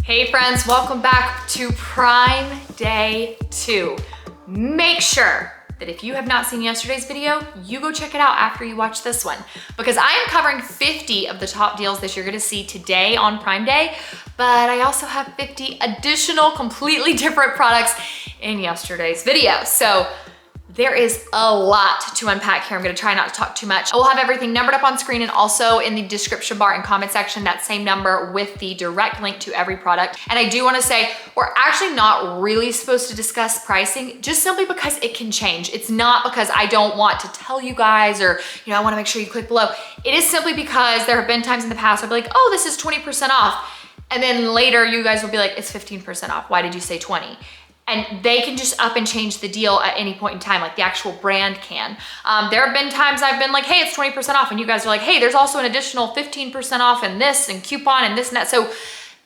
Hey friends, welcome back to Prime Day 2. Make sure that if you have not seen yesterday's video, you go check it out after you watch this one, because I am covering 50 of the top deals that you're gonna see today on Prime Day, but I also have 50 additional completely different products in yesterday's video. So there is a lot to unpack here. I'm gonna try not to talk too much. I will have everything numbered up on screen and also in the description bar and comment section, that same number with the direct link to every product. And I do wanna say, we're actually not really supposed to discuss pricing, just simply because it can change. It's not because I don't want to tell you guys or, I wanna make sure you click below. It is simply because there have been times in the past I'll be like, oh, this is 20% off. And then later you guys will be like, it's 15% off. Why did you say 20? And they can just up and change the deal at any point in time, like the actual brand can. There have been times I've been like, hey, it's 20% off. And you guys are like, hey, there's also an additional 15% off and this and coupon and this and that. So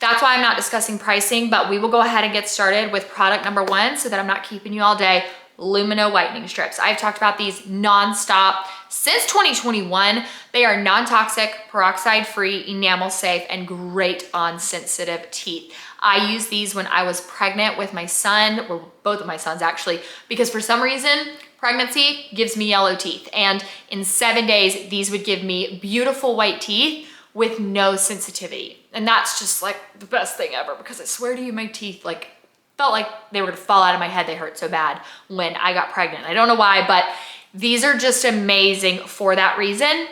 that's why I'm not discussing pricing, but we will go ahead and get started with product number 1 so that I'm not keeping you all day. Lumino whitening strips. I've talked about these nonstop since 2021. They are non-toxic, peroxide-free, enamel-safe, and great on sensitive teeth. I used these when I was pregnant with my son, or both of my sons actually, because for some reason, pregnancy gives me yellow teeth. And in 7 days, these would give me beautiful white teeth with no sensitivity. And that's just like the best thing ever, because I swear to you, my teeth felt like they were gonna fall out of my head. They hurt so bad when I got pregnant. I don't know why, but these are just amazing for that reason.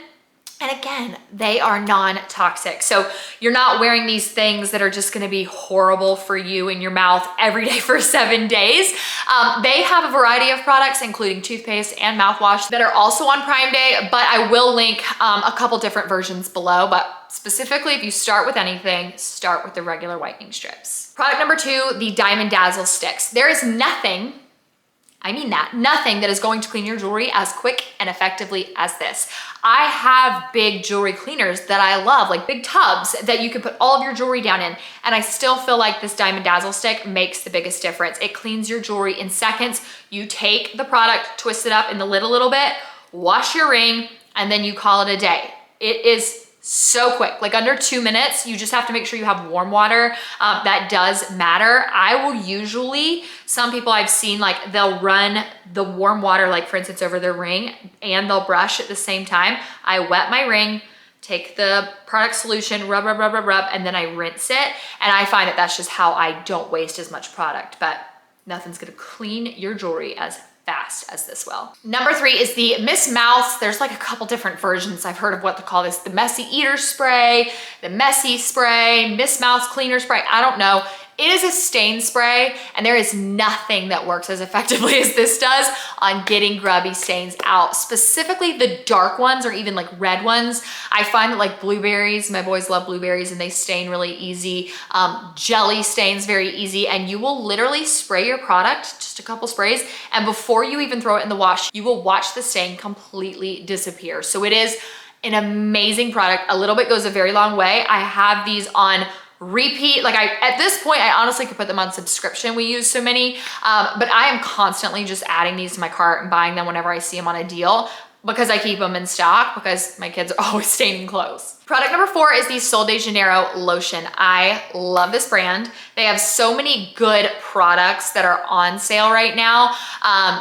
And again, they are non-toxic. So you're not wearing these things that are just gonna be horrible for you in your mouth every day for 7 days. They have a variety of products, including toothpaste and mouthwash, that are also on Prime Day, but I will link a couple different versions below. But specifically, if you start with anything, start with the regular whitening strips. Product number 2, the Diamond Dazzle Sticks. There is nothing, I mean nothing that is going to clean your jewelry as quick and effectively as this. I have big jewelry cleaners that I love, like big tubs that you can put all of your jewelry down in, and I still feel like this Diamond Dazzle Stick makes the biggest difference. It cleans your jewelry in seconds. You take the product, twist it up in the lid a little bit, wash your ring, and then you call it a day. It is so quick, like under 2 minutes. You just have to make sure you have warm water. That does matter. I will usually, some people I've seen, like they'll run the warm water, like for instance, over their ring, and they'll brush at the same time. I wet my ring, take the product solution, rub, rub, rub, rub, rub, and then I rinse it. And I find that that's just how I don't waste as much product, but nothing's gonna clean your jewelry as fast as this will. Number 3 is the Miss Mouth. There's like a couple different versions I've heard of what to call this. The Messy Eater Spray, the Messy Spray, Miss Mouth Cleaner Spray. I don't know. It is a stain spray, and there is nothing that works as effectively as this does on getting grubby stains out. Specifically the dark ones, or even like red ones. I find that like blueberries, my boys love blueberries and they stain really easy. Jelly stains very easy, and you will literally spray your product, just a couple sprays, and before you even throw it in the wash, you will watch the stain completely disappear. So it is an amazing product. A little bit goes a very long way. I have these on repeat. Like at this point, I honestly could put them on subscription. We use so many, but I am constantly just adding these to my cart and buying them whenever I see them on a deal, because I keep them in stock because my kids are always staining clothes. Product number 4 is the Sol de Janeiro lotion. I love this brand. They have so many good products that are on sale right now.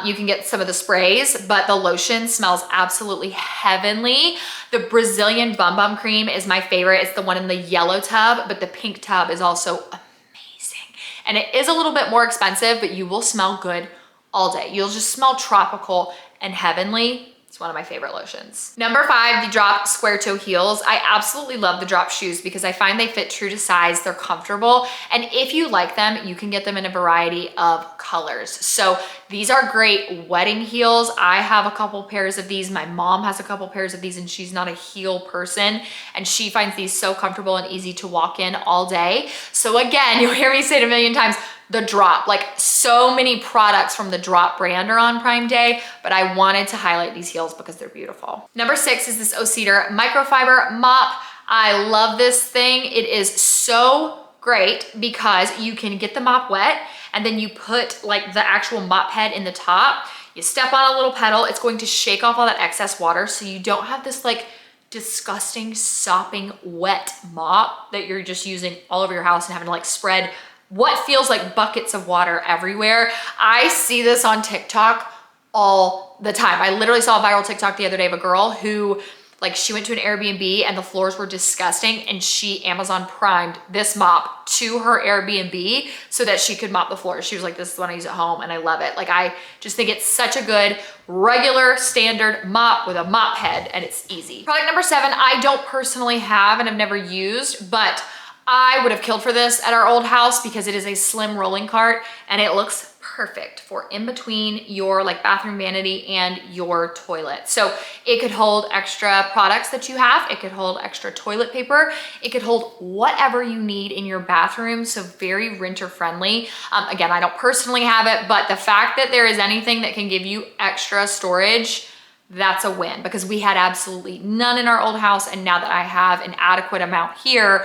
You can get some of the sprays, but the lotion smells absolutely heavenly. The Brazilian Bum Bum Cream is my favorite. It's the one in the yellow tub, but the pink tub is also amazing. And it is a little bit more expensive, but you will smell good all day. You'll just smell tropical and heavenly. It's one of my favorite lotions. Number 5, the Drop Square Toe Heels. I absolutely love the Drop shoes because I find they fit true to size. They're comfortable. And if you like them, you can get them in a variety of colors. So these are great wedding heels. I have a couple pairs of these. My mom has a couple pairs of these, and she's not a heel person. And she finds these so comfortable and easy to walk in all day. So again, you'll hear me say it a million times, the Drop, like so many products from the Drop brand are on Prime Day, but I wanted to highlight these heels because they're beautiful. Number 6 is this O-Cedar microfiber mop. I love this thing. It is so great because you can get the mop wet and then you put like the actual mop head in the top. You step on a little pedal, it's going to shake off all that excess water so you don't have this like disgusting, sopping, wet mop that you're just using all over your house and having to like spread what feels like buckets of water everywhere. I see this on TikTok all the time. I literally saw a viral TikTok the other day of a girl who, like, she went to an Airbnb and the floors were disgusting, and she Amazon primed this mop to her Airbnb so that she could mop the floors. She was like, this is the one I use at home and I love it. Like, I just think it's such a good regular standard mop with a mop head, and it's easy. Product number 7, I don't personally have and I've never used, but I would have killed for this at our old house because it is a slim rolling cart and it looks perfect for in between your like bathroom vanity and your toilet. So it could hold extra products that you have. It could hold extra toilet paper. It could hold whatever you need in your bathroom. So very renter friendly. Again, I don't personally have it, but the fact that there is anything that can give you extra storage, that's a win, because we had absolutely none in our old house. And now that I have an adequate amount here,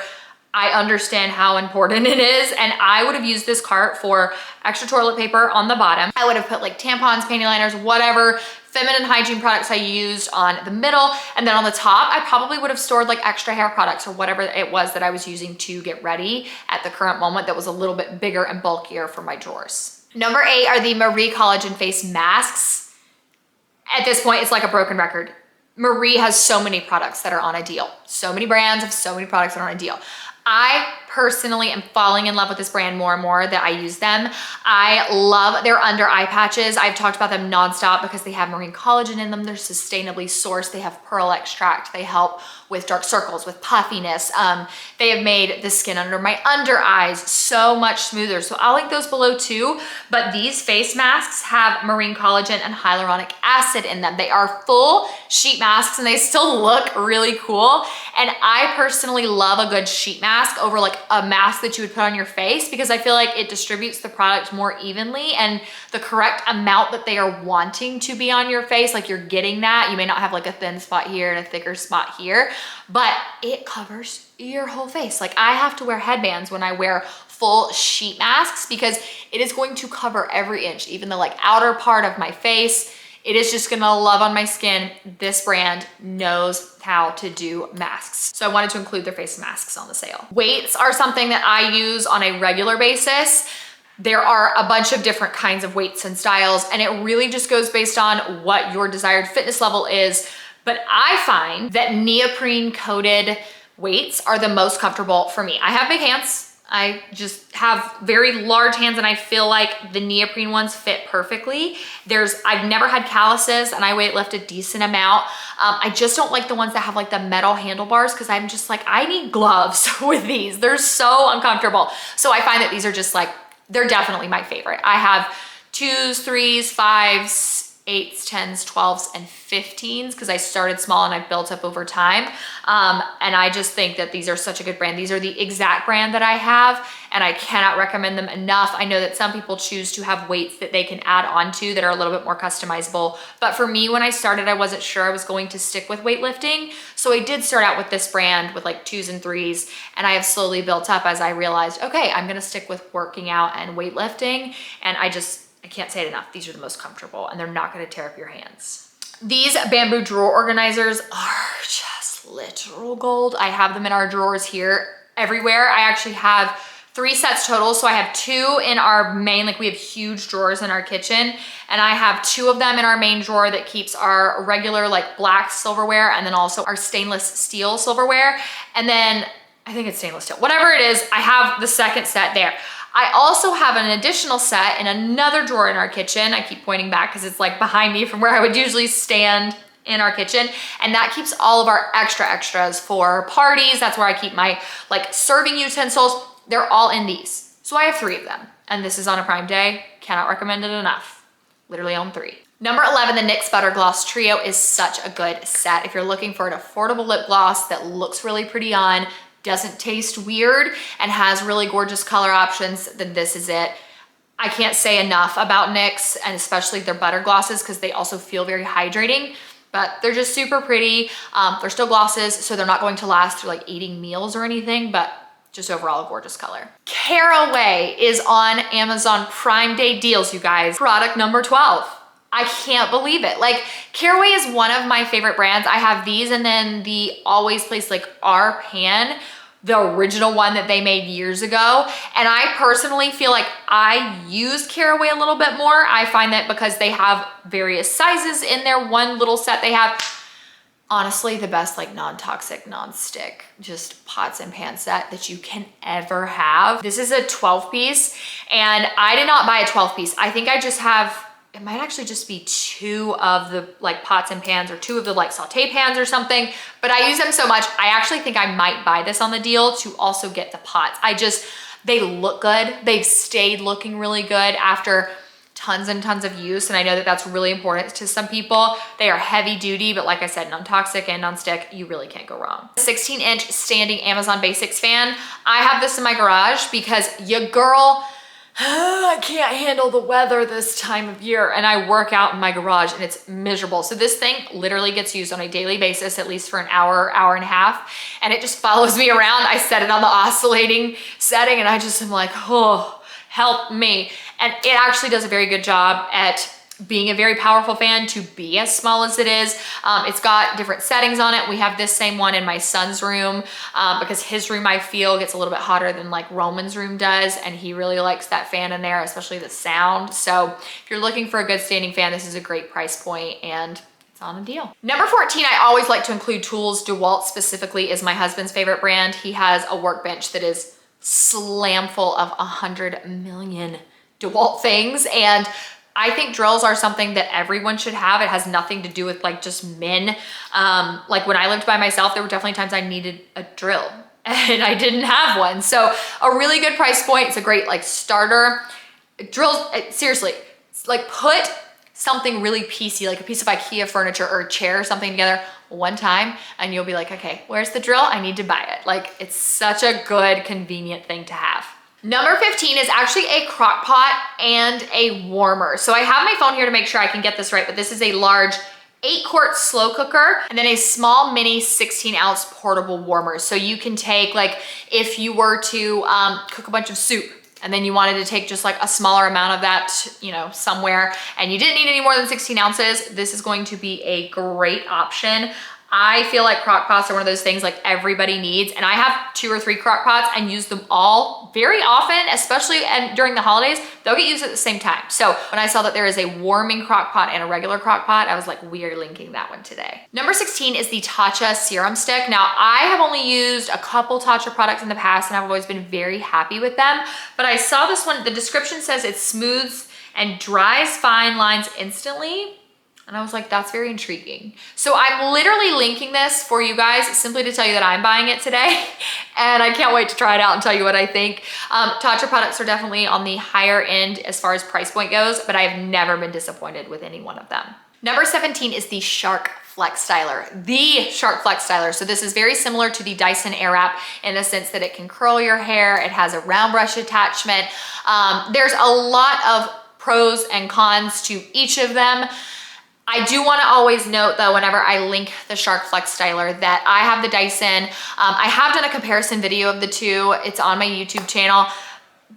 I understand how important it is. And I would have used this cart for extra toilet paper on the bottom. I would have put like tampons, panty liners, whatever feminine hygiene products I used on the middle. And then on the top, I probably would have stored like extra hair products or whatever it was that I was using to get ready at the current moment that was a little bit bigger and bulkier for my drawers. Number 8 are the Marie Collagen face masks. At this point, it's like a broken record. Marie has so many products that are on a deal. So many brands have so many products that are on a deal. I personally am falling in love with this brand more and more that I use them. I love their under eye patches. I've talked about them nonstop because they have marine collagen in them. They're sustainably sourced. They have pearl extract. They help with dark circles, with puffiness. They have made the skin under my under eyes so much smoother. So I'll link those below too. But these face masks have marine collagen and hyaluronic acid in them. They are full sheet masks and they still look really cool. And I personally love a good sheet mask over like a mask that you would put on your face, because I feel like it distributes the product more evenly and the correct amount that they are wanting to be on your face. Like, you're getting that. You may not have like a thin spot here and a thicker spot here, but it covers your whole face. Like, I have to wear headbands when I wear full sheet masks because it is going to cover every inch, even the like outer part of my face. It is just gonna love on my skin. This brand knows how to do masks. So I wanted to include their face masks on the sale. Weights are something that I use on a regular basis. There are a bunch of different kinds of weights and styles, and it really just goes based on what your desired fitness level is. But I find that neoprene coated weights are the most comfortable for me. I have big hands. I just have very large hands and I feel like the neoprene ones fit perfectly. I've never had calluses and I weight lift a decent amount. I just don't like the ones that have like the metal handlebars, because I'm just like, I need gloves with these. They're so uncomfortable. So I find that these are just like, they're definitely my favorite. I have 2s, 3s, 5s, 8s, 10s, 12s, and 15s because I started small and I've built up over time. And I just think that these are such a good brand. These are the exact brand that I have and I cannot recommend them enough. I know that some people choose to have weights that they can add on to that are a little bit more customizable. But for me, when I started, I wasn't sure I was going to stick with weightlifting. So I did start out with this brand with like 2s and 3s, and I have slowly built up as I realized, okay, I'm gonna stick with working out and weightlifting. And I can't say it enough. These are the most comfortable and they're not gonna tear up your hands. These bamboo drawer organizers are just literal gold. I have them in our drawers here everywhere. I actually have 3 sets total. So I have 2 in our main, like we have huge drawers in our kitchen, and I have 2 of them in our main drawer that keeps our regular like black silverware and then also our stainless steel silverware. And then I think it's stainless steel, whatever it is, I have the second set there. I also have an additional set in another drawer in our kitchen. I keep pointing back because it's like behind me from where I would usually stand in our kitchen. And that keeps all of our extras for parties. That's where I keep my like serving utensils. They're all in these. So I have 3 of them. And this is on a Prime Day. Cannot recommend it enough. Literally own 3. Number 11, the NYX Butter Gloss Trio is such a good set. If you're looking for an affordable lip gloss that looks really pretty on, doesn't taste weird, and has really gorgeous color options, then this is it. I can't say enough about NYX, and especially their butter glosses, because they also feel very hydrating, but they're just super pretty. They're still glosses, so they're not going to last through like eating meals or anything, but just overall a gorgeous color. Caraway is on Amazon Prime Day deals, you guys. Product number 12. I can't believe it. Like, Caraway is one of my favorite brands. I have these and then the Always Place like our pan, the original one that they made years ago. And I personally feel like I use Caraway a little bit more. I find that because they have various sizes in their one little set they have. Honestly, the best like non-toxic, non-stick, just pots and pan set that you can ever have. This is a 12 piece and I did not buy a 12 piece. I think I just have, it might actually just be 2 of the like pots and pans or 2 of the like saute pans or something, but I use them so much. I actually think I might buy this on the deal to also get the pots. They look good. They've stayed looking really good after tons and tons of use. And I know that that's really important to some people. They are heavy duty, but like I said, non-toxic and non-stick, you really can't go wrong. 16-inch standing Amazon Basics fan. I have this in my garage because your girl, I can't handle the weather this time of year and I work out in my garage and it's miserable. So this thing literally gets used on a daily basis, at least for an hour, hour and a half, and it just follows me around. I set it on the oscillating setting and I just am like, oh, help me. And it actually does a very good job at being a very powerful fan to be as small as it is. It's got different settings on it. We have this same one in my son's room because his room, I feel, gets a little bit hotter than like Roman's room does. And he really likes that fan in there, especially the sound. So if you're looking for a good standing fan, this is a great price point and it's on a deal. Number 14, I always like to include tools. DeWalt specifically is my husband's favorite brand. He has a workbench that is slam full of 100 million DeWalt things. And I think drills are something that everyone should have. It has nothing to do with like just men. Like when I lived by myself, there were definitely times I needed a drill and I didn't have one. So a really good price point. It's a great like starter. Drills, seriously, like put something really piecey, like a piece of IKEA furniture or a chair or something together one time and you'll be like, okay, where's the drill? I need to buy it. Like it's such a good, convenient thing to have. Number 15 is actually a crock pot and a warmer. So I have my phone here to make sure I can get this right, but this is a large 8-quart slow cooker and then a small mini 16-ounce portable warmer. So you can take, like, if you were to cook a bunch of soup and then you wanted to take just like a smaller amount of that, you know, somewhere, and you didn't need any more than 16 ounces, this is going to be a great option. I feel like crock pots are one of those things like everybody needs, and I have 2 or 3 crock pots and use them all very often, especially and during the holidays, they'll get used at the same time. So when I saw that there is a warming crock pot and a regular crock pot, I was like, we are linking that one today. Number 16 is the Tatcha serum stick. Now I have only used a couple Tatcha products in the past and I've always been very happy with them, but I saw this one, the description says it smooths and dries fine lines instantly. And I was like, that's very intriguing. So I'm literally linking this for you guys simply to tell you that I'm buying it today. And I can't wait to try it out and tell you what I think. Tatcha products are definitely on the higher end as far as price point goes, but I've never been disappointed with any one of them. Number 17 is the Shark Flex Styler, the Shark Flex Styler. So this is very similar to the Dyson Airwrap in the sense that it can curl your hair. It has a round brush attachment. There's a lot of pros and cons to each of them. I do want to always note though, whenever I link the Shark Flex Styler, that I have the Dyson. I have done a comparison video of the two. It's on my YouTube channel.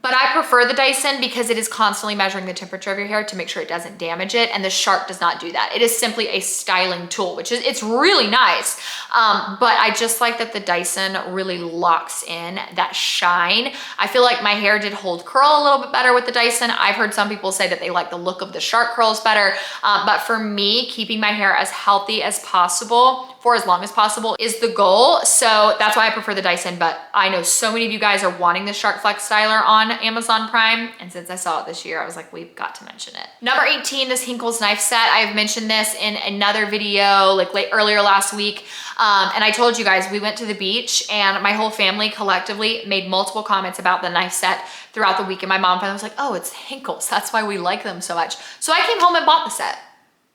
But I prefer the Dyson because it is constantly measuring the temperature of your hair to make sure it doesn't damage it, and the Shark does not do that. It is simply a styling tool, which is, it's really nice. But I just like that the Dyson really locks in that shine. I feel like my hair did hold curl a little bit better with the Dyson. I've heard some people say that they like the look of the Shark curls better. But for me, keeping my hair as healthy as possible for as long as possible is the goal. So that's why I prefer the Dyson, but I know so many of you guys are wanting the Shark Flex Styler on Amazon Prime. And since I saw it this year, I was like, we've got to mention it. Number 18, this Hinkle's knife set. I've mentioned this in another video like earlier last week. And I told you guys, we went to the beach and my whole family collectively made multiple comments about the knife set throughout the week. And my mom finally was like, oh, it's Hinkle's. That's why we like them so much. So I came home and bought the set.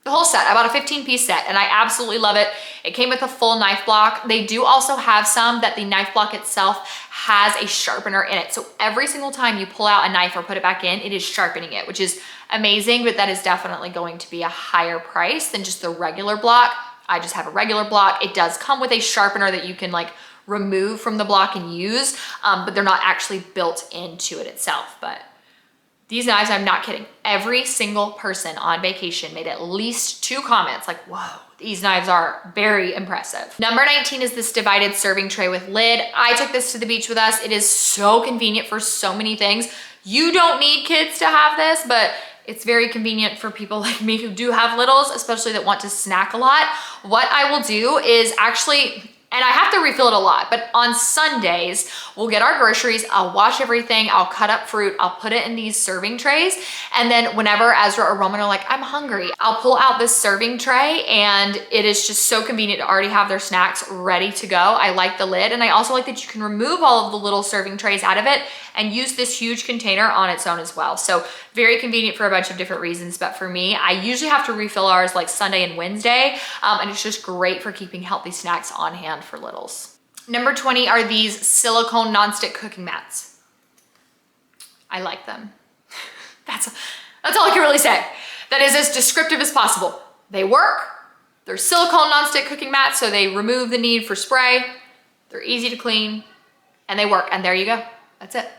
The whole set. I bought a 15-piece set and I absolutely love it. It came with a full knife block. They do also have some that the knife block itself has a sharpener in it. So every single time you pull out a knife or put it back in, it is sharpening it, which is amazing, but that is definitely going to be a higher price than just the regular block. I just have a regular block. It does come with a sharpener that you can like remove from the block and use, but they're not actually built into it itself. But These knives, I'm not kidding. Every single person on vacation made at least 2 comments like, whoa, these knives are very impressive. Number 19 is this divided serving tray with lid. I took this to the beach with us. It is so convenient for so many things. You don't need kids to have this, but it's very convenient for people like me who do have littles, especially that want to snack a lot. What I will do is actually, and I have to refill it a lot, but on Sundays, we'll get our groceries, I'll wash everything, I'll cut up fruit, I'll put it in these serving trays. And then whenever Ezra or Roman are like, I'm hungry, I'll pull out this serving tray, and it is just so convenient to already have their snacks ready to go. I like the lid, and I also like that you can remove all of the little serving trays out of it and use this huge container on its own as well. So very convenient for a bunch of different reasons, but for me, I usually have to refill ours like Sunday and Wednesday, and it's just great for keeping healthy snacks on hand for littles. Number 20 are these silicone nonstick cooking mats. I like them. That's all I can really say. That is as descriptive as possible. They work. They're silicone nonstick cooking mats, so they remove the need for spray. They're easy to clean, and they work, and there you go. That's it.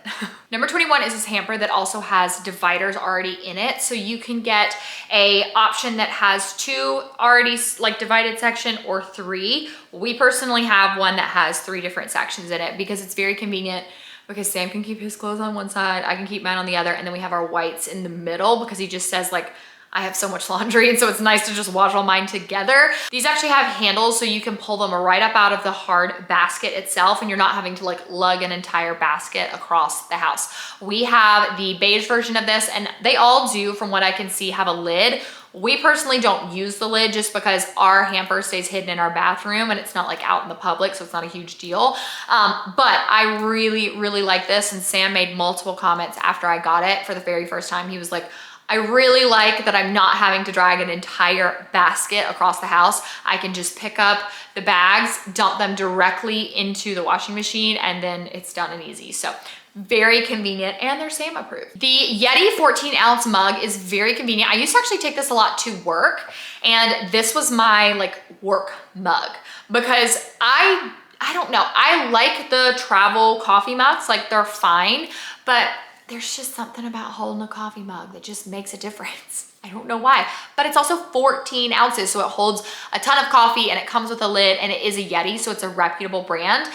Number 21 is this hamper that also has dividers already in it. So you can get a option that has 2 already like divided section or 3. We personally have one that has 3 different sections in it because it's very convenient, because Sam can keep his clothes on one side, I can keep mine on the other, and then we have our whites in the middle because he just says like, I have so much laundry, and so it's nice to just wash all mine together. These actually have handles, so you can pull them right up out of the hard basket itself, and you're not having to like lug an entire basket across the house. We have the beige version of this, and they all do, from what I can see, have a lid. We personally don't use the lid just because our hamper stays hidden in our bathroom and it's not like out in the public, so it's not a huge deal. But I really, really like this, and Sam made multiple comments after I got it for the very first time. He was like, I really like that I'm not having to drag an entire basket across the house. I can just pick up the bags, dump them directly into the washing machine, and then it's done and easy. So very convenient, and they're Sam approved. The Yeti 14-ounce mug is very convenient. I used to actually take this a lot to work, and this was my like work mug because I don't know, I like the travel coffee mugs, like they're fine, but there's just something about holding a coffee mug that just makes a difference. I don't know why, but it's also 14 ounces, so it holds a ton of coffee, and it comes with a lid, and it is a Yeti, so it's a reputable brand.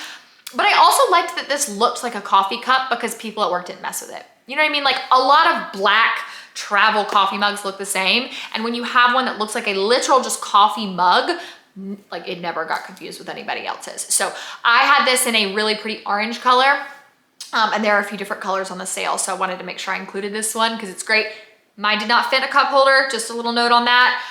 But I also liked that this looked like a coffee cup because people at work didn't mess with it. You know what I mean? Like a lot of black travel coffee mugs look the same, and when you have one that looks like a literal just coffee mug, like it never got confused with anybody else's. So I had this in a really pretty orange color. And there are a few different colors on the sale, so I wanted to make sure I included this one because it's great. Mine did not fit in a cup holder, just a little note on that.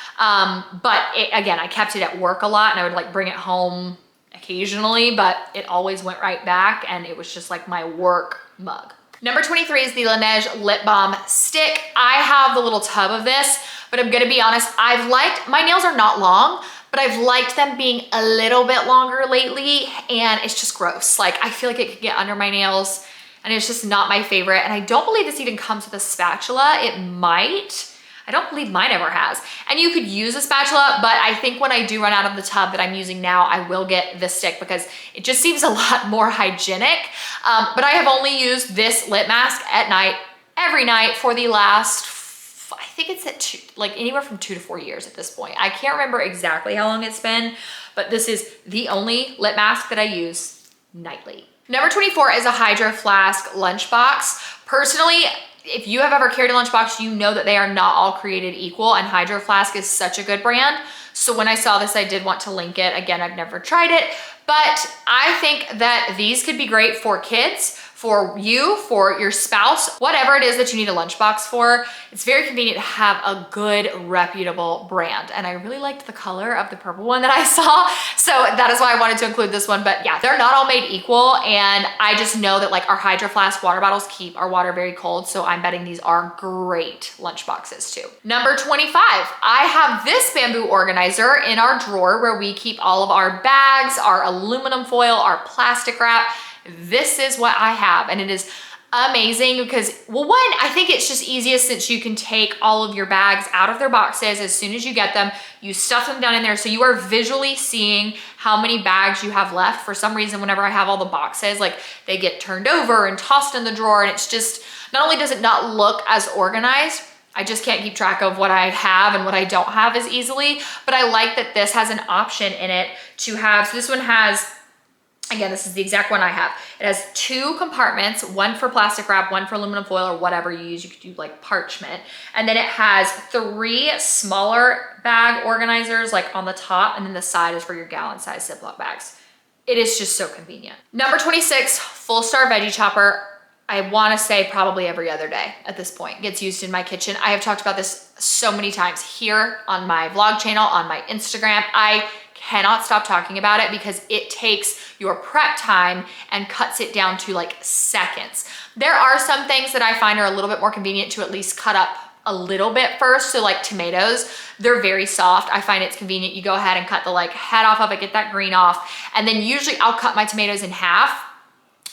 But again, I kept it at work a lot, and I would like bring it home occasionally, but it always went right back, and it was just like my work mug. Number 23 is the Laneige Lip Balm Stick. I have the little tub of this, but I'm gonna be honest, my nails are not long, but I've liked them being a little bit longer lately, and it's just gross. Like I feel like it could get under my nails, and it's just not my favorite. And I don't believe this even comes with a spatula. It might. I don't believe mine ever has. And you could use a spatula, but I think when I do run out of the tub that I'm using now, I will get this stick because it just seems a lot more hygienic. But I have only used this lip mask at night, every night for the last, I think it's at like anywhere from 2 to 4 years at this point. I can't remember exactly how long it's been, but this is the only lip mask that I use nightly. Number 24 is a Hydro Flask lunchbox. Personally, if you have ever carried a lunchbox, you know that they are not all created equal, and Hydro Flask is such a good brand. So when I saw this, I did want to link it. Again, I've never tried it, but I think that these could be great for kids, for you, for your spouse, whatever it is that you need a lunchbox for. It's very convenient to have a good, reputable brand. And I really liked the color of the purple one that I saw. So that is why I wanted to include this one. But yeah, they're not all made equal. And I just know that like our Hydro Flask water bottles keep our water very cold. So I'm betting these are great lunchboxes too. Number 25, I have this bamboo organizer in our drawer where we keep all of our bags, our aluminum foil, our plastic wrap. This is what I have, and it is amazing because, well, one, I think it's just easiest since you can take all of your bags out of their boxes as soon as you get them. You stuff them down in there, so you are visually seeing how many bags you have left. For some reason, whenever I have all the boxes, like they get turned over and tossed in the drawer, and it's just, not only does it not look as organized, I just can't keep track of what I have and what I don't have as easily, but I like that this has an option in it to have, so this one has, again, this is the exact one I have. It has 2 compartments, one for plastic wrap, one for aluminum foil or whatever you use. You could do like parchment. And then it has 3 smaller bag organizers like on the top, and then the side is for your gallon size Ziploc bags. It is just so convenient. Number 26, Full Star Veggie Chopper. I wanna say probably every other day at this point. Gets used in my kitchen. I have talked about this so many times here on my vlog channel, on my Instagram. I cannot stop talking about it because it takes your prep time and cuts it down to like seconds. There are some things that I find are a little bit more convenient to at least cut up a little bit first. So like tomatoes, they're very soft. I find it's convenient. You go ahead and cut the like head off of it, get that green off. And then usually I'll cut my tomatoes in half.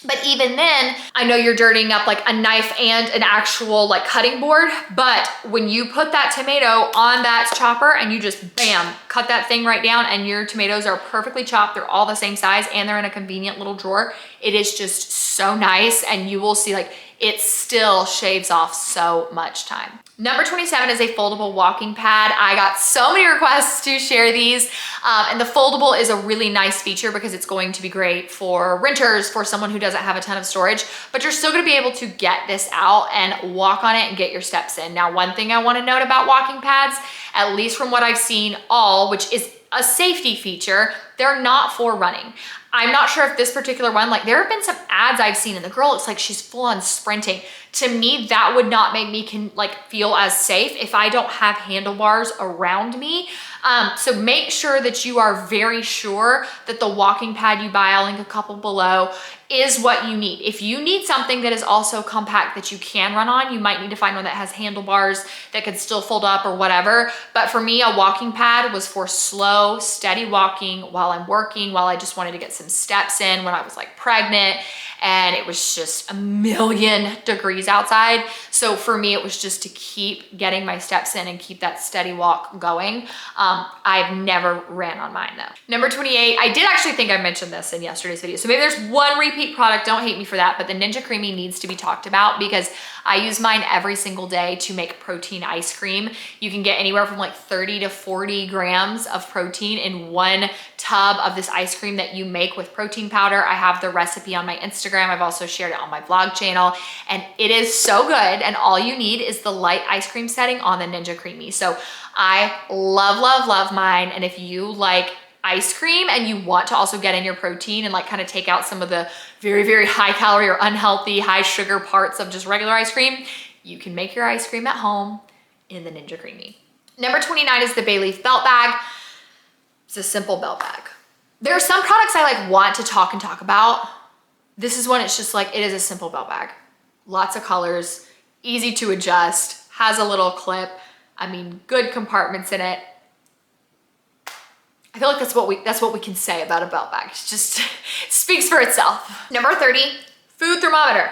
But even then, I know you're dirtying up like a knife and an actual like cutting board, but when you put that tomato on that chopper and you just bam, cut that thing right down and your tomatoes are perfectly chopped, they're all the same size and they're in a convenient little drawer. It is just so nice, and you will see like it still shaves off so much time. Number 27 is a foldable walking pad. I got so many requests to share these, and the foldable is a really nice feature because it's going to be great for renters, for someone who doesn't have a ton of storage, but you're still gonna be able to get this out and walk on it and get your steps in. Now, one thing I wanna note about walking pads, at least from what I've seen which is a safety feature, they're not for running. I'm not sure if this particular one, like there have been some ads I've seen and the girl looks like she's full on sprinting. To me, that would not make me feel as safe if I don't have handlebars around me. So make sure that you are very sure that the walking pad you buy, I'll link a couple below, is what you need. If you need something that is also compact that you can run on, you might need to find one that has handlebars that could still fold up or whatever. But for me, a walking pad was for slow, steady walking while I'm working, while I just wanted to get some steps in when I was like pregnant and it was just a million degrees outside. So for me, it was just to keep getting my steps in and keep that steady walk going. I've never ran on mine though. Number 28, I did actually think I mentioned this in yesterday's video. So maybe there's one repeat product, don't hate me for that, but the Ninja Creami needs to be talked about because I use mine every single day to make protein ice cream. You can get anywhere from like 30 to 40 grams of protein in one tub of this ice cream that you make with protein powder. I have the recipe on my Instagram. I've also shared it on my vlog channel, and it is so good. And all you need is the light ice cream setting on the Ninja Creami. So I love, love, love mine. And if you like ice cream and you want to also get in your protein and like kind of take out some of the very, very high calorie or unhealthy, high sugar parts of just regular ice cream, you can make your ice cream at home in the Ninja Creami. Number 29 is the Bay Leaf Belt Bag. It's a simple belt bag. There are some products I like want to talk about. This is one, it's just like, it is a simple belt bag. Lots of colors, easy to adjust, has a little clip. I mean, good compartments in it. I feel like that's what we can say about a belt bag. It's just, it speaks for itself. Number 30, food thermometer.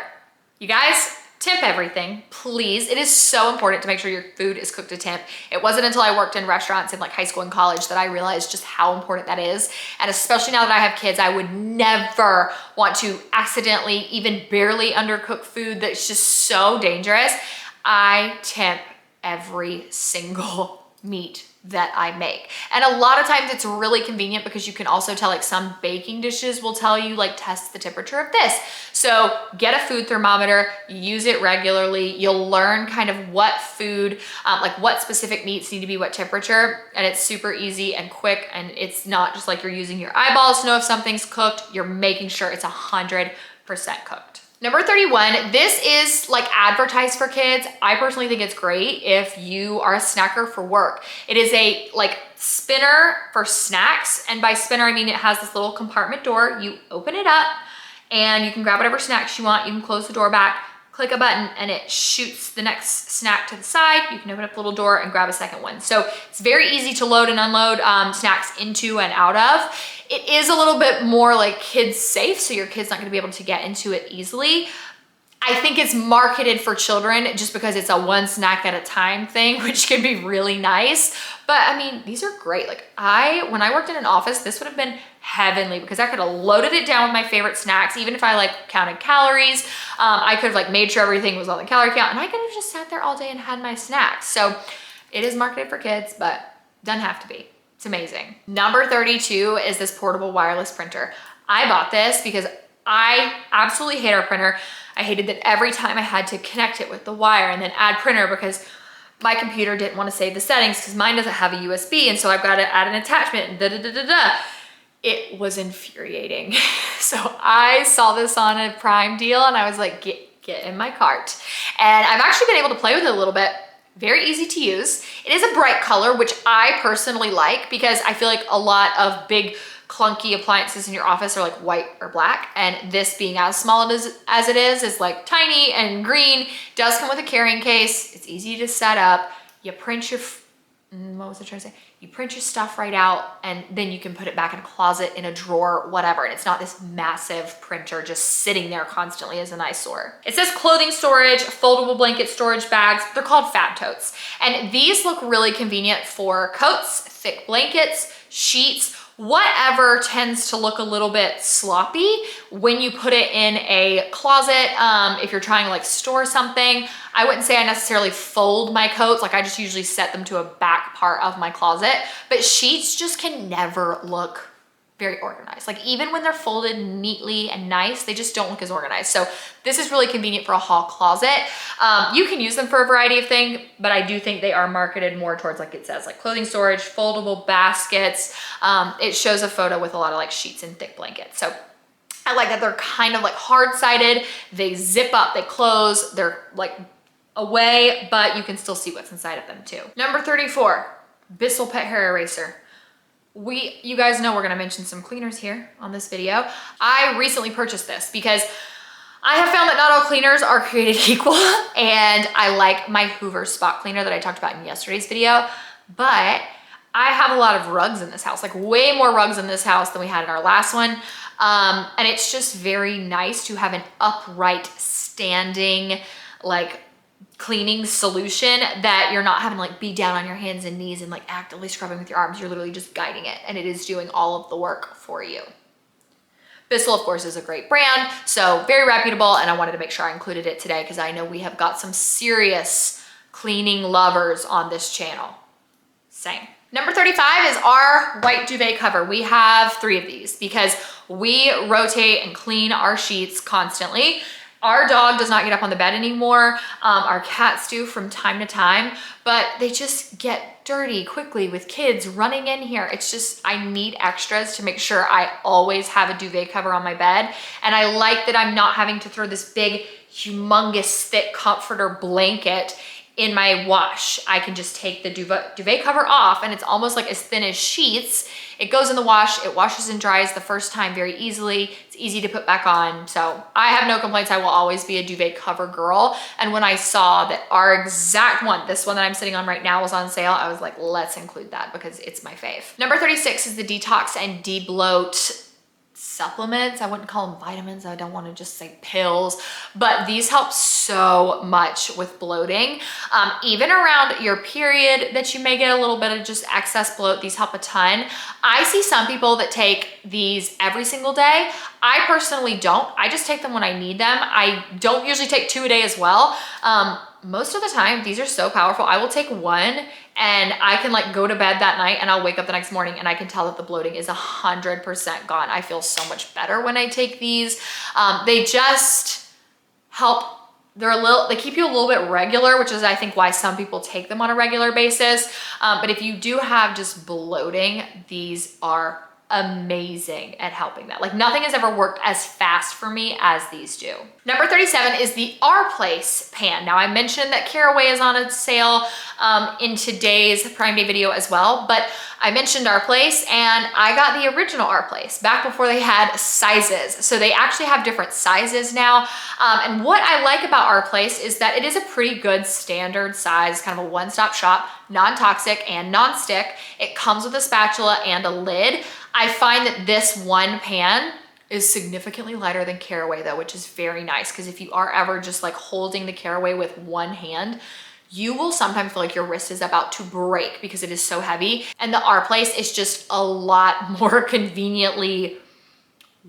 You guys, temp everything, please. It is so important to make sure your food is cooked to temp. It wasn't until I worked in restaurants in like high school and college that I realized just how important that is. And especially now that I have kids, I would never want to accidentally, even barely undercook food that's just so dangerous. I temp every single meat that I make. And a lot of times it's really convenient because you can also tell, like some baking dishes will tell you like test the temperature of this. So get a food thermometer, use it regularly. You'll learn kind of what food, like what specific meats need to be what temperature, and it's super easy and quick. And it's not just like you're using your eyeballs to know if something's cooked, you're making sure it's 100% cooked. Number 31, this is like advertised for kids. I personally think it's great if you are a snacker for work. It is a like spinner for snacks. And by spinner, I mean it has this little compartment door. You open it up and you can grab whatever snacks you want. You can close the door back, click a button, and it shoots the next snack to the side. You can open up the little door and grab a second one. So it's very easy to load and unload snacks into and out of. It is a little bit more like kids safe, so your kid's not gonna be able to get into it easily. I think it's marketed for children just because it's a one snack at a time thing, which can be really nice. But I mean, these are great. Like when I worked in an office, this would have been heavenly because I could have loaded it down with my favorite snacks. Even if I like counted calories, I could have like made sure everything was on the calorie count, and I could have just sat there all day and had my snacks. So it is marketed for kids, but doesn't have to be. It's amazing. Number 32 is this portable wireless printer. I bought this because I absolutely hate our printer. I hated that every time I had to connect it with the wire and then add printer because my computer didn't want to save the settings because mine doesn't have a USB, and so I've got to add an attachment and da-da-da-da-da. It was infuriating. So I saw this on a Prime deal and I was like, get in my cart. And I've actually been able to play with it a little bit. Very easy to use. It is a bright color, which I personally like because I feel like a lot of big clunky appliances in your office are like white or black, and this being as small as it is like tiny and green. It does come with a carrying case. It's easy to set up. You print your, what was I trying to say? You print your stuff right out, and then you can put it back in a closet, in a drawer, whatever. And it's not this massive printer just sitting there constantly as an eyesore. It says clothing storage, foldable blanket storage bags. They're called Fab Totes. And these look really convenient for coats, thick blankets, sheets, whatever tends to look a little bit sloppy when you put it in a closet. If you're trying to like store something, I wouldn't say I necessarily fold my coats. Like I just usually set them to a back part of my closet, but sheets just can never look very organized. Like even when they're folded neatly and nice, they just don't look as organized. So this is really convenient for a hall closet. You can use them for a variety of things, but I do think they are marketed more towards, like it says, like clothing storage, foldable baskets. It shows a photo with a lot of like sheets and thick blankets. So I like that they're kind of like hard-sided. They zip up, they close, they're like away, but you can still see what's inside of them too. Number 34, Bissell Pet Hair Eraser. You guys know we're gonna mention some cleaners here on this video. I recently purchased this because I have found that not all cleaners are created equal, and I like my Hoover spot cleaner that I talked about in yesterday's video, but I have a lot of rugs in this house, like way more rugs in this house than we had in our last one. And it's just very nice to have an upright standing, like cleaning solution that you're not having to like be down on your hands and knees and like actively scrubbing with your arms. You're literally just guiding it, and it is doing all of the work for you. Bissell, of course, is a great brand, so very reputable, and I wanted to make sure I included it today because I know we have got some serious cleaning lovers on this channel. Same. Number 35 is our white duvet cover. We have 3 of these because we rotate and clean our sheets constantly. Our dog does not get up on the bed anymore. Our cats do from time to time, but they just get dirty quickly with kids running in here. It's just, I need extras to make sure I always have a duvet cover on my bed. And I like that I'm not having to throw this big, humongous, thick comforter blanket in my wash. I can just take the duvet cover off, and it's almost like as thin as sheets. It goes in the wash, it washes and dries the first time very easily. It's easy to put back on. So I have no complaints. I will always be a duvet cover girl. And when I saw that our exact one, this one that I'm sitting on right now, was on sale, I was like, let's include that because it's my fave. Number 36 is the Detox and De-Bloat supplements. I wouldn't call them vitamins. I don't want to just say pills, but these help so much with bloating. Even around your period that you may get a little bit of just excess bloat, these help a ton. I see some people that take these every single day. I personally don't. I just take them when I need them. I don't usually take 2 a day as well. Most of the time, these are so powerful. I will take 1 and I can like go to bed that night and I'll wake up the next morning and I can tell that the bloating is 100% gone. I feel so much better when I take these. They just help. They keep you a little bit regular, which is I think why some people take them on a regular basis. But if you do have just bloating, these are amazing at helping that. Like nothing has ever worked as fast for me as these do. Number 37 is the Our Place pan. Now I mentioned that Caraway is on a sale in today's Prime Day video as well, but I mentioned Our Place and I got the original Our Place back before they had sizes. So they actually have different sizes now. And what I like about Our Place is that it is a pretty good standard size, kind of a one-stop shop, non-toxic and non-stick. It comes with a spatula and a lid. I find that this one pan is significantly lighter than Caraway though, which is very nice, because if you are ever just like holding the Caraway with one hand, you will sometimes feel like your wrist is about to break because it is so heavy. And the R Place is just a lot more conveniently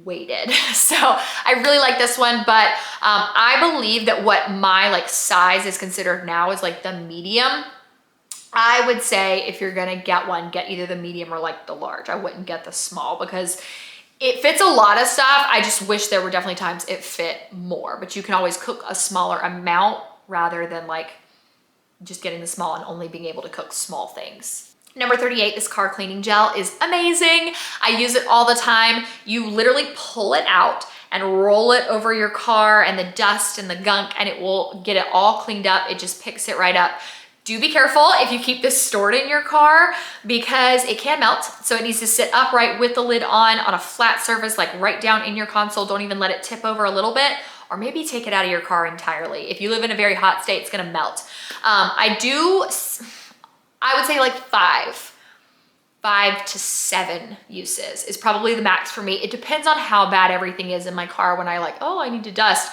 weighted. So I really like this one, but I believe that what my like size is considered now is like the medium. I would say if you're gonna get one, get either the medium or like the large. I wouldn't get the small because it fits a lot of stuff. I just wish there were definitely times it fit more, but you can always cook a smaller amount rather than like just getting the small and only being able to cook small things. Number 38, this car cleaning gel is amazing. I use it all the time. You literally pull it out and roll it over your car and the dust and the gunk, and it will get it all cleaned up. It just picks it right up. Do be careful if you keep this stored in your car because it can melt. So it needs to sit upright with the lid on a flat surface, like right down in your console. Don't even let it tip over a little bit, or maybe take it out of your car entirely. If you live in a very hot state, it's gonna melt. I would say like 5 to 7 uses is probably the max for me. It depends on how bad everything is in my car when I like, oh, I need to dust.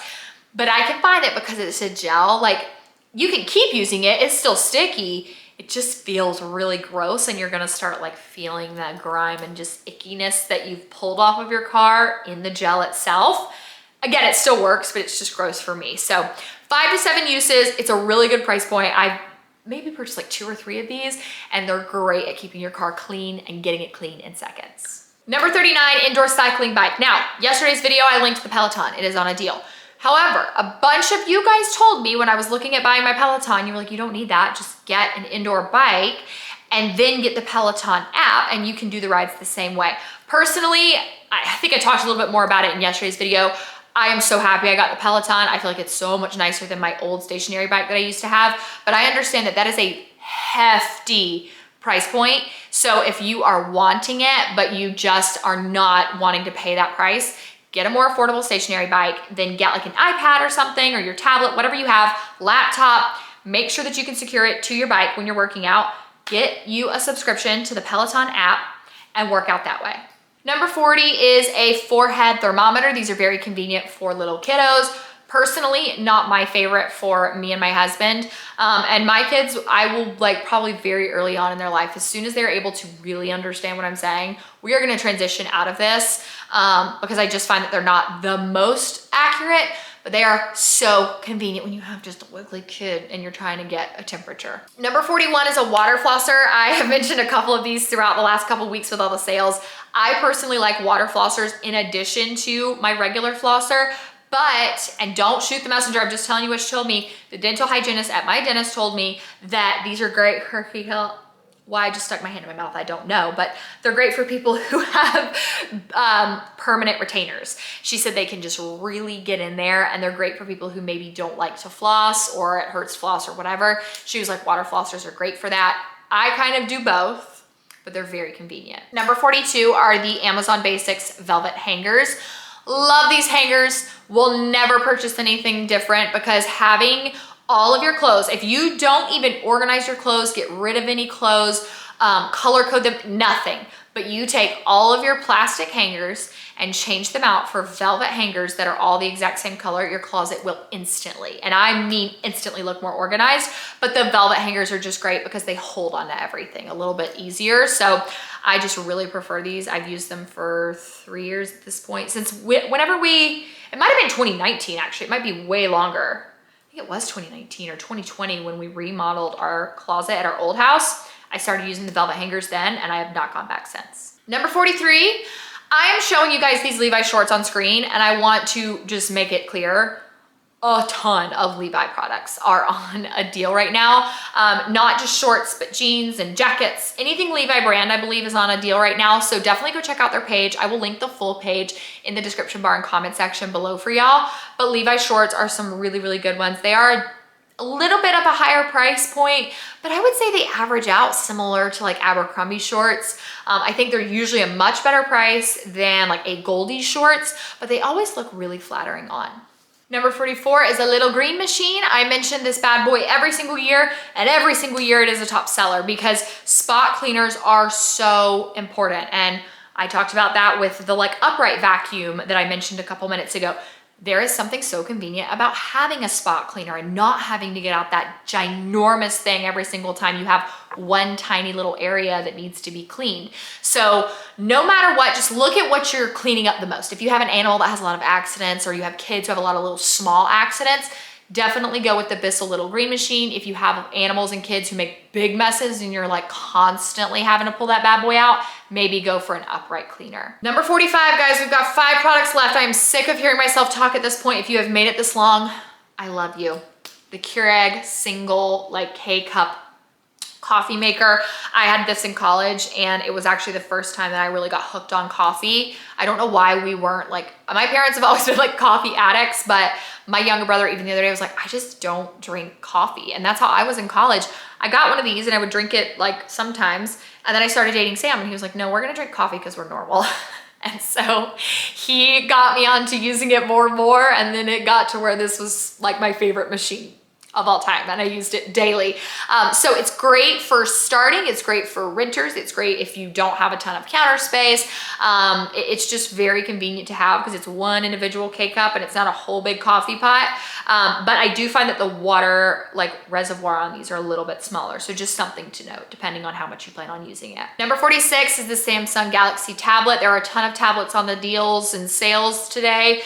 But I can find it because it's a gel, like you can keep using it, it's still sticky. It just feels really gross, and you're gonna start like feeling that grime and just ickiness that you've pulled off of your car in the gel itself. Again, it still works, but it's just gross for me. So 5 to 7 uses, it's a really good price point. I've maybe purchased like 2 or 3 of these, and they're great at keeping your car clean and getting it clean in seconds. Number 39, indoor cycling bike. Now, yesterday's video, I linked the Peloton. It is on a deal. However, a bunch of you guys told me when I was looking at buying my Peloton, you were like, you don't need that, just get an indoor bike and then get the Peloton app and you can do the rides the same way. Personally, I think I talked a little bit more about it in yesterday's video. I am so happy I got the Peloton. I feel like it's so much nicer than my old stationary bike that I used to have, but I understand that that is a hefty price point. So if you are wanting it, but you just are not wanting to pay that price, get a more affordable stationary bike, then get like an iPad or something, or your tablet, whatever you have, laptop, make sure that you can secure it to your bike when you're working out. Get you a subscription to the Peloton app and work out that way. Number 40 is a forehead thermometer. These are very convenient for little kiddos. Personally, not my favorite for me and my husband. And my kids, I will like probably very early on in their life, as soon as they're able to really understand what I'm saying, we are gonna transition out of this because I just find that they're not the most accurate, but they are so convenient when you have just a wiggly kid and you're trying to get a temperature. Number 41 is a water flosser. I have mentioned a couple of these throughout the last couple of weeks with all the sales. I personally like water flossers in addition to my regular flosser. But, and don't shoot the messenger, I'm just telling you what she told me, the dental hygienist at my dentist told me that these are great for people. Why I just stuck my hand in my mouth, I don't know, but they're great for people who have permanent retainers. She said they can just really get in there, and they're great for people who maybe don't like to floss or it hurts floss or whatever. She was like, water flossers are great for that. I kind of do both, but they're very convenient. Number 42 are the Amazon Basics velvet hangers. Love these hangers. Will never purchase anything different because having all of your clothes, if you don't even organize your clothes, get rid of any clothes, color code them, nothing, but you take all of your plastic hangers and change them out for velvet hangers that are all the exact same color, your closet will instantly, and I mean instantly, look more organized. But the velvet hangers are just great because they hold on to everything a little bit easier. So I just really prefer these. I've used them for 3 years at this point, since whenever it might've been 2019 actually, it might be way longer. I think it was 2019 or 2020 when we remodeled our closet at our old house. I started using the velvet hangers then, and I have not gone back since. Number 43, I am showing you guys these Levi shorts on screen, and I want to just make it clear, a ton of Levi products are on a deal right now. Not just shorts, but jeans and jackets. Anything Levi brand, I believe, is on a deal right now. So definitely go check out their page. I will link the full page in the description bar and comment section below for y'all. But Levi shorts are some really, really good ones. They are a little bit of a higher price point, but I would say they average out similar to like Abercrombie shorts. I think they're usually a much better price than like a Goldie shorts, but they always look really flattering on. Number 44 is a little green machine. I mention this bad boy every single year, and every single year it is a top seller because spot cleaners are so important. And I talked about that with the like upright vacuum that I mentioned a couple minutes ago. There is something so convenient about having a spot cleaner and not having to get out that ginormous thing every single time you have one tiny little area that needs to be cleaned. So no matter what, just look at what you're cleaning up the most. If you have an animal that has a lot of accidents, or you have kids who have a lot of little small accidents, definitely go with the Bissell Little Green Machine. If you have animals and kids who make big messes and you're like constantly having to pull that bad boy out, maybe go for an upright cleaner. Number 45, guys, we've got 5 products left. I am sick of hearing myself talk at this point. If you have made it this long, I love you. The Keurig single like K-cup coffee maker. I had this in college, and it was actually the first time that I really got hooked on coffee. I don't know why we weren't like, my parents have always been like coffee addicts, but my younger brother, even the other day, was like, I just don't drink coffee. And that's how I was in college. I got one of these and I would drink it like sometimes. And then I started dating Sam, and he was like, no, we're gonna drink coffee because we're normal. And so he got me onto using it more and more. And then it got to where this was like my favorite machine of all time, and I used it daily. So it's great for starting, it's great for renters, it's great if you don't have a ton of counter space. It's just very convenient to have because it's one individual K-cup and it's not a whole big coffee pot. But I do find that the water like reservoir on these are a little bit smaller. So just something to note depending on how much you plan on using it. Number 46 is the Samsung Galaxy tablet. There are a ton of tablets on the deals and sales today.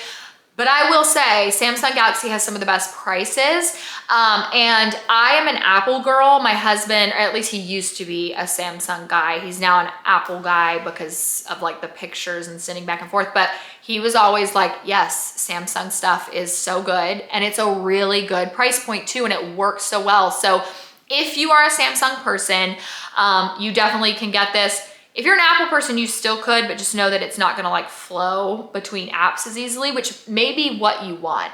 But I will say Samsung Galaxy has some of the best prices. And I am an Apple girl. My husband, or at least he used to be a Samsung guy. He's now an Apple guy because of like the pictures and sending back and forth. But he was always like, yes, Samsung stuff is so good. And it's a really good price point too. And it works so well. So if you are a Samsung person, you definitely can get this. If you're an Apple person, you still could, but just know that it's not gonna like flow between apps as easily, which may be what you want.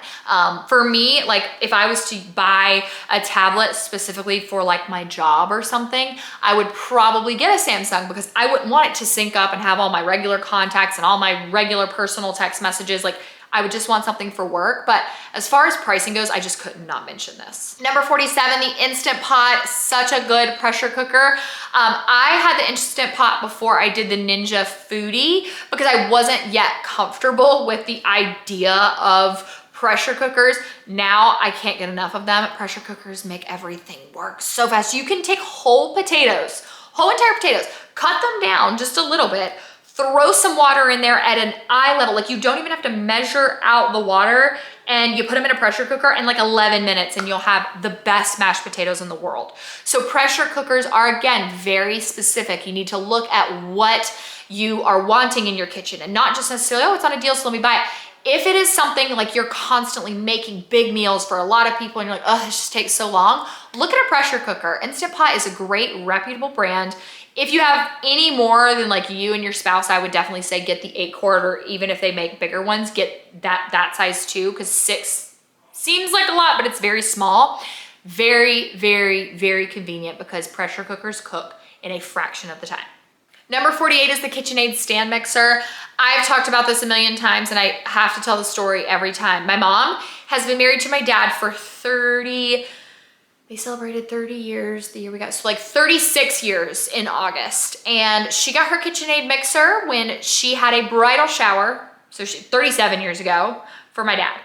For me, like if I was to buy a tablet specifically for like my job or something, I would probably get a Samsung because I wouldn't want it to sync up and have all my regular contacts and all my regular personal text messages. Like I would just want something for work. But as far as pricing goes, I just could not mention this. Number 47, the Instant Pot, such a good pressure cooker. I had the Instant Pot before I did the Ninja Foodie because I wasn't yet comfortable with the idea of pressure cookers. Now I can't get enough of them. Pressure cookers make everything work so fast. You can take whole potatoes, whole entire potatoes, cut them down just a little bit, throw some water in there at an eye level. Like you don't even have to measure out the water, and you put them in a pressure cooker in like 11 minutes and you'll have the best mashed potatoes in the world. So pressure cookers are, again, very specific. You need to look at what you are wanting in your kitchen and not just necessarily, oh, it's on a deal, so let me buy it. If it is something like you're constantly making big meals for a lot of people and you're like, oh, this just takes so long, look at a pressure cooker. Instant Pot is a great reputable brand. If you have any more than like you and your spouse, I would definitely say get the 8-quart, or even if they make bigger ones, get that size too, because 6 seems like a lot, but it's very small. Very, very, very convenient because pressure cookers cook in a fraction of the time. Number 48 is the KitchenAid stand mixer. I've talked about this a million times and I have to tell the story every time. My mom has been married to my dad for they celebrated 30 years the year we got, so like 36 years in August. And she got her KitchenAid mixer when she had a bridal shower, so 37 years ago, for my dad.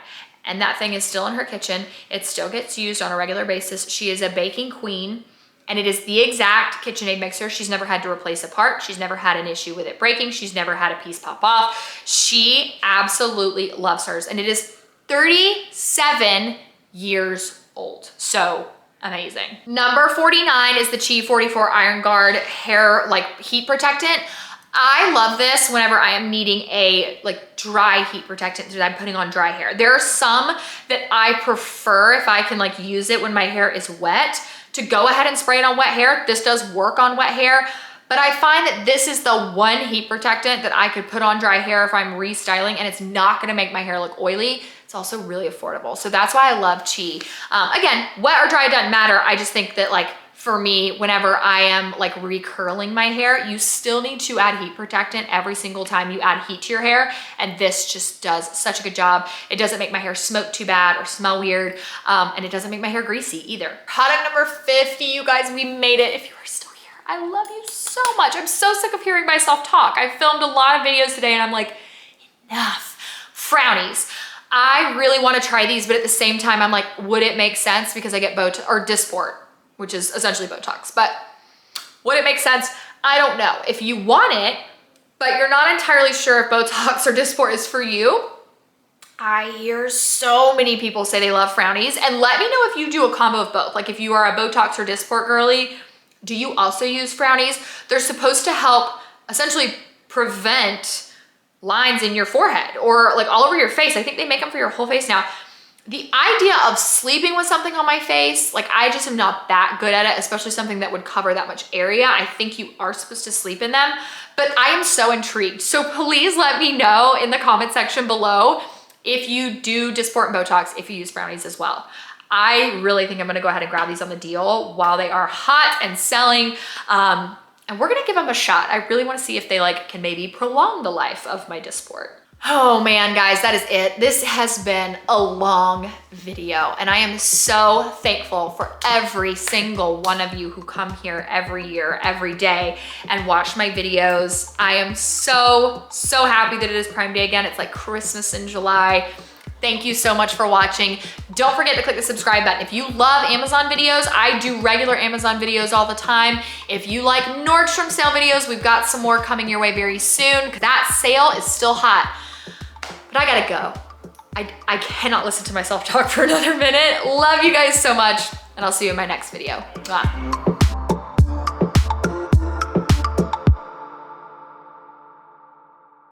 And that thing is still in her kitchen. It still gets used on a regular basis. She is a baking queen, and it is the exact KitchenAid mixer. She's never had to replace a part. She's never had an issue with it breaking. She's never had a piece pop off. She absolutely loves hers, and it is 37 years old. So amazing. Number 49 is the Chi 44 Iron Guard hair like heat protectant. I love this whenever I am needing a like dry heat protectant that I'm putting on dry hair. There are some that I prefer if I can like use it when my hair is wet to go ahead and spray it on wet hair. This does work on wet hair, but I find that this is the one heat protectant that I could put on dry hair if I'm restyling, and it's not gonna make my hair look oily. It's also really affordable. So that's why I love Chi. Again, wet or dry, it doesn't matter. I just think that like for me, whenever I am like recurling my hair, you still need to add heat protectant every single time you add heat to your hair. And this just does such a good job. It doesn't make my hair smoke too bad or smell weird. And it doesn't make my hair greasy either. Product number 50, you guys, we made it. If you are still here, I love you so much. I'm so sick of hearing myself talk. I filmed a lot of videos today and I'm like, enough. Frownies. I really want to try these, but at the same time, I'm like, would it make sense because I get Botox or Dysport, which is essentially Botox, but would it make sense? I don't know. If you want it, but you're not entirely sure if Botox or Dysport is for you, I hear so many people say they love frownies, and let me know if you do a combo of both. Like if you are a Botox or Dysport girly, do you also use frownies? They're supposed to help essentially prevent lines in your forehead or like all over your face. I think they make them for your whole face now. The idea of sleeping with something on my face, like I just am not that good at it, especially something that would cover that much area. I think you are supposed to sleep in them, but I am so intrigued. So please let me know in the comment section below if you do Dysport and Botox, if you use frownies as well. I really think I'm gonna go ahead and grab these on the deal while they are hot and selling. And we're gonna give them a shot. I really wanna see if they like can maybe prolong the life of my Dysport. Oh man, guys, that is it. This has been a long video and I am so thankful for every single one of you who come here every year, every day and watch my videos. I am so happy that it is Prime Day again. It's like Christmas in July. Thank you so much for watching. Don't forget to click the subscribe button. If you love Amazon videos, I do regular Amazon videos all the time. If you like Nordstrom sale videos, we've got some more coming your way very soon because that sale is still hot. But I gotta go. I cannot listen to myself talk for another minute. Love you guys so much, and I'll see you in my next video. Mwah.